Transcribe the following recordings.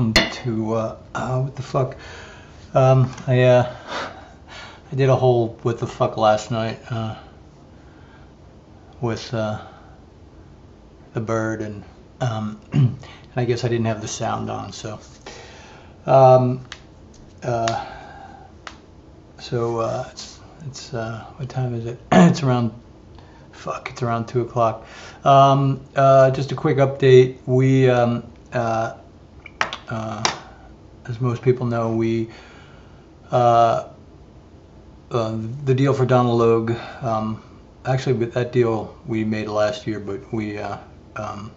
welcome to what the fuck. I did a whole what the fuck last night with the bird, and I guess I didn't have the sound on, so it's what time is it? It's around 2 o'clock. Just a quick update. We as most people know, we the deal for Donald Logue, actually that deal we made last year, but we kind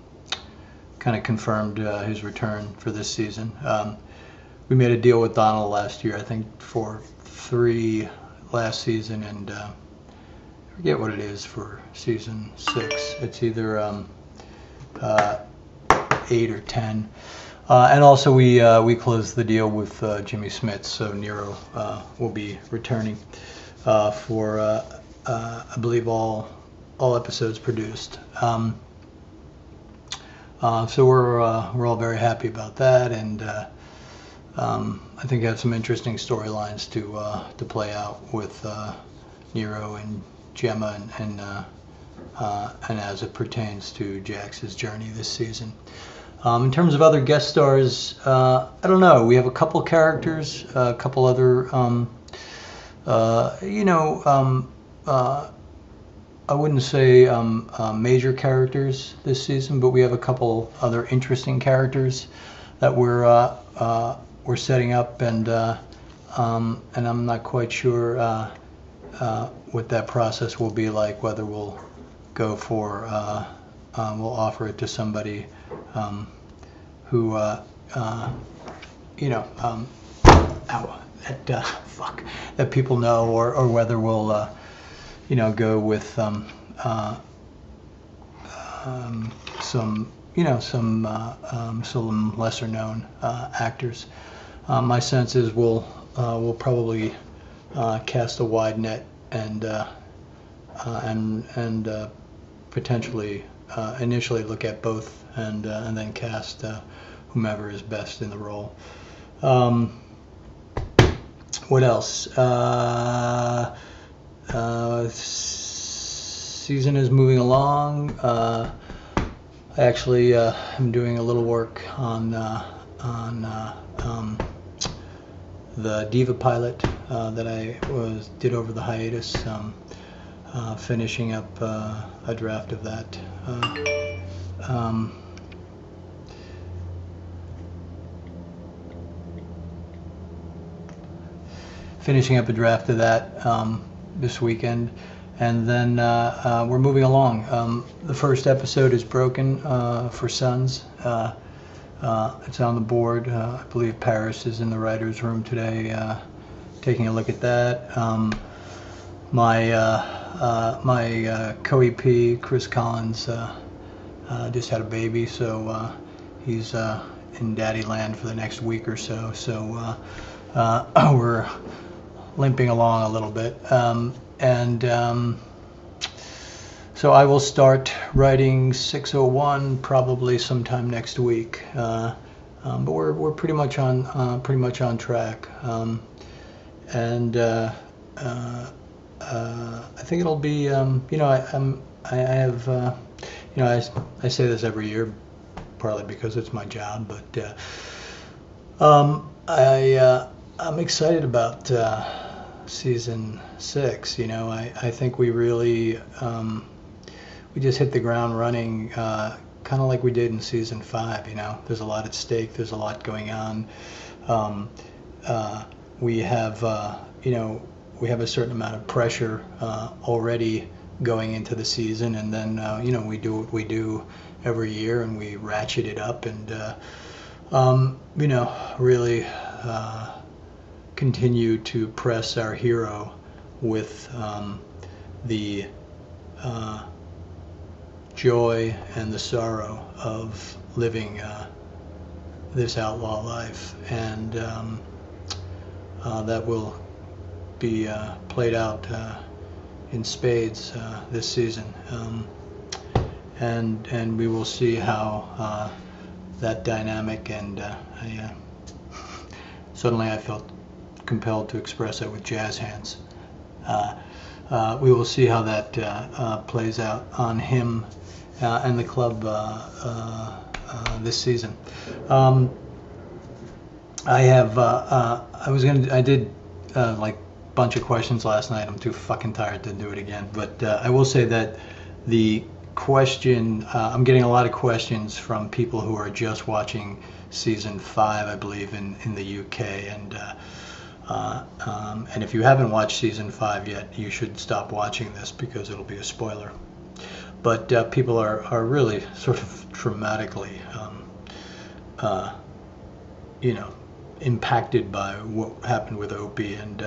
of confirmed his return for this season. We made a deal with Donald last year, I think for 3 last season, and I forget what it is for season 6. It's either 8 or 10. And also we closed the deal with Jimmy Smits, so Nero will be returning for I believe all episodes produced. So we're all very happy about that, and I think I have some interesting storylines to play out with Nero and Gemma, and as it pertains to Jax's journey this season. In terms of other guest stars, I don't know. We have a couple characters, a couple other, I wouldn't say major characters this season, but we have a couple other interesting characters that we're setting up, and I'm not quite sure what that process will be like. Whether we'll go for we'll offer it to somebody who that people know, or whether we'll go with some lesser known actors. My sense is we'll probably cast a wide net and potentially initially look at both, and then cast whomever is best in the role. What else? Season is moving along. I actually am doing a little work on the Diva pilot that I did over the hiatus. Finishing up a draft of that. Finishing up a draft of that this weekend, and then we're moving along. The first episode is broken for Sons. It's on the board. I believe Paris is in the writer's room today taking a look at that. My co-EP, Chris Collins, just had a baby, so he's in daddy land for the next week or so. So we're limping along a little bit. So I will start writing 601 probably sometime next week. But we're pretty much on track. I think it'll be, I say this every year, partly because it's my job, but I'm excited about season 6. I think we really we just hit the ground running, kind of like we did in season 5. There's a lot at stake. There's a lot going on. We have we have a certain amount of pressure already going into the season, and then we do what we do every year, and we ratchet it up, and really continue to press our hero with the joy and the sorrow of living this outlaw life, and that will be played out in spades this season, and we will see how that dynamic, and suddenly I felt compelled to express it with jazz hands. We will see how that plays out on him and the club this season. I did like a bunch of questions last night. I'm too fucking tired to do it again. But I will say that the question, I'm getting a lot of questions from people who are just watching season 5, I believe, in the UK, and if you haven't watched season 5 yet, you should stop watching this because it'll be a spoiler. But people are really sort of traumatically, impacted by what happened with Opie, and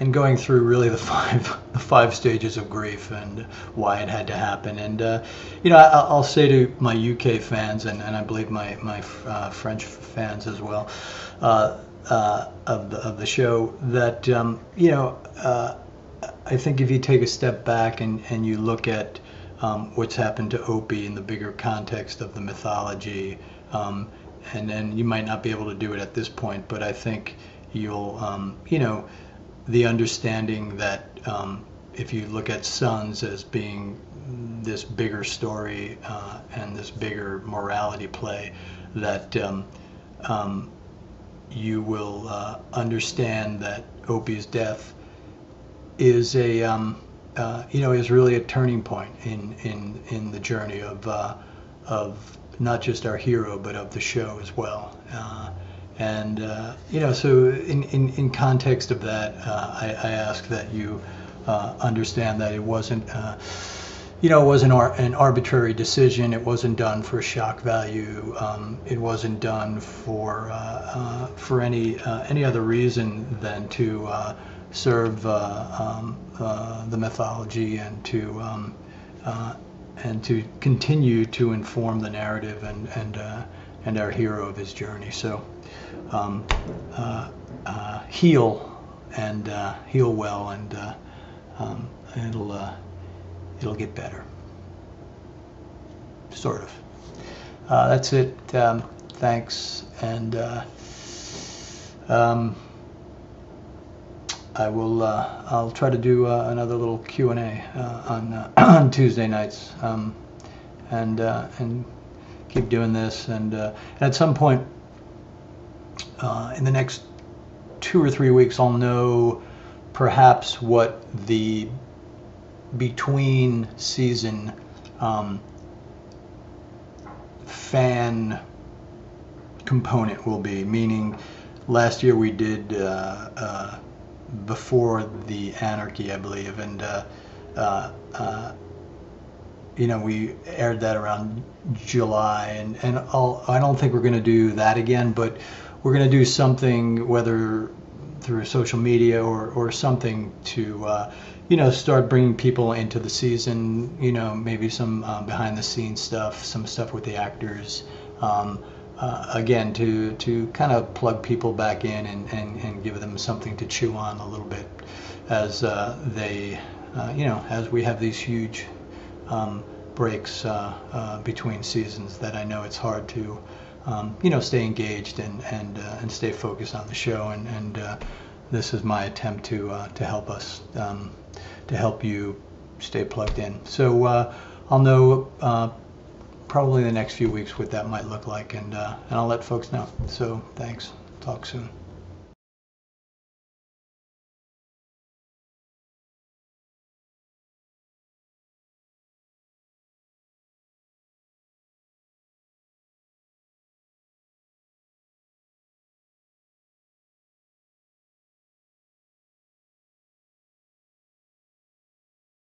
and going through really the five stages of grief and why it had to happen. And I'll say to my UK fans, and I believe my French fans as well, of the show, that I think if you take a step back and you look at what's happened to Opie in the bigger context of the mythology, and then you might not be able to do it at this point, but I think you'll the understanding that if you look at Sons as being this bigger story and this bigger morality play, that you will understand that Opie's death is is really a turning point in the journey of not just our hero but of the show as well. So in context of that, I ask that you understand that it wasn't an arbitrary decision. It wasn't done for shock value. It wasn't done for any other reason than to serve the mythology and to continue to inform the narrative and our hero of his journey. So heal well, and it'll get better, sort of. That's it. Thanks, and I'll try to do another little Q&A on Tuesday nights, and keep doing this, and at some point in the next 2 or 3 weeks, I'll know perhaps what the between season fan component will be. Meaning, last year we did Before the Anarchy, I believe, and we aired that around July, and I don't think we're going to do that again, but we're going to do something, whether through social media or something, to start bringing people into the season. Maybe some behind the scenes stuff, some stuff with the actors, again to kind of plug people back in and give them something to chew on a little bit as as we have these huge breaks between seasons, that I know it's hard to stay engaged and stay focused on the show, and this is my attempt to help us, to help you stay plugged in. So I'll know probably in the next few weeks what that might look like, and I'll let folks know. So thanks. Talk soon.